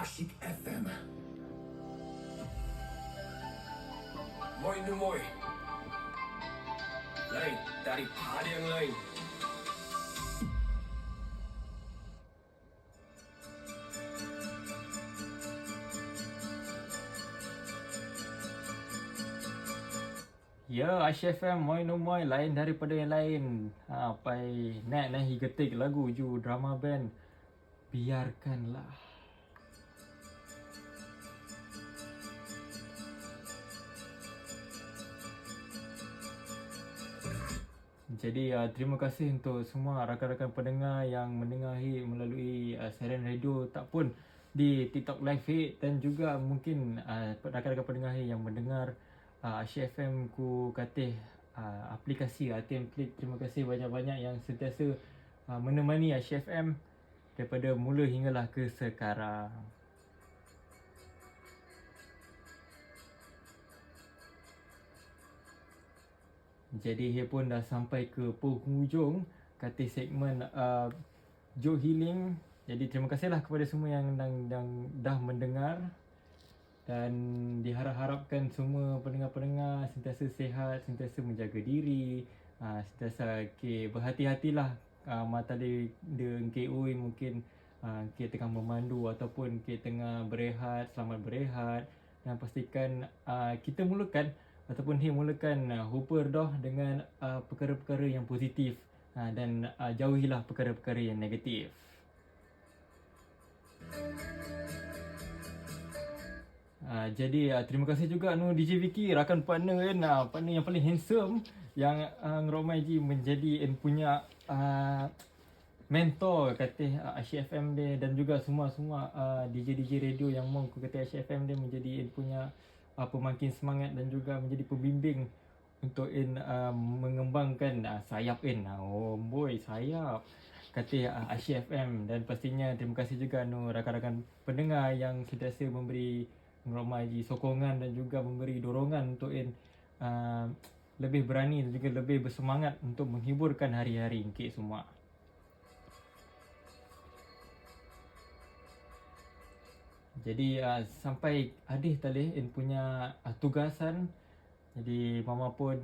Asyik FM. Moi nu moi. Lain daripada yang lain. Ya, Asyik FM, moi no moi, lain daripada yang lain. Pai nak getik lagu ju drama band. Biarkanlah. Jadi terima kasih untuk semua rakan-rakan pendengar yang mendengahi melalui siaran radio tak pun di TikTok Live Feed, dan juga mungkin rakan-rakan pendengar yang mendengar Asyik FM ku katih aplikasi template. Terima kasih banyak-banyak yang sentiasa menemani Asyik FM daripada mula hinggalah ke sekarang. Jadi ia pun dah sampai ke penghujung kata segmen Joke Healing. Jadi terima kasihlah kepada semua yang dah mendengar, dan diharap-harapkan semua pendengar-pendengar sentiasa sihat, sentiasa menjaga diri, sentiasa berhati-hatilah mata dia ui mungkin kita tengah memandu ataupun kita tengah berehat, selamat berehat, dan pastikan kita mulakan ataupun mulakan hooper dah dengan perkara-perkara yang positif, dan jauhilah perkara-perkara yang negatif. Jadi terima kasih juga DJ Vicky, rakan partner kan, partner yang paling handsome yang ngeromai je menjadi punya mentor kata Asyik FM dia, dan juga semua DJ radio yang mau kata Asyik FM dia menjadi punya pemakin semangat dan juga menjadi pembimbing untuk mengembangkan sayap oh boy sayap kata Asyik FM. Dan pastinya terima kasih juga rakan-rakan pendengar yang sentiasa memberi meramai sokongan dan juga memberi dorongan untuk lebih berani dan juga lebih bersemangat untuk menghiburkan hari-hari Encik semua. Jadi sampai adik tadi punya tugasan. Jadi mama pun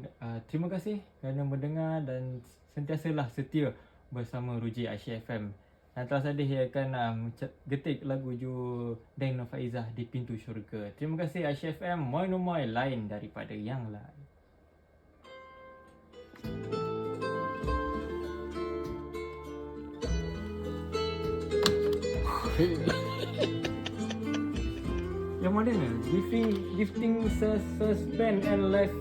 terima kasih kerana mendengar dan sentiasalah setia bersama Ruji Asyik FM. Dan telah saja akan getik lagu ju Deng Nur Faizah di Pintu Syurga. Terima kasih Asyik FM, moi no moi, lain daripada yang lain. Yang mana ni? Gifting suspense and life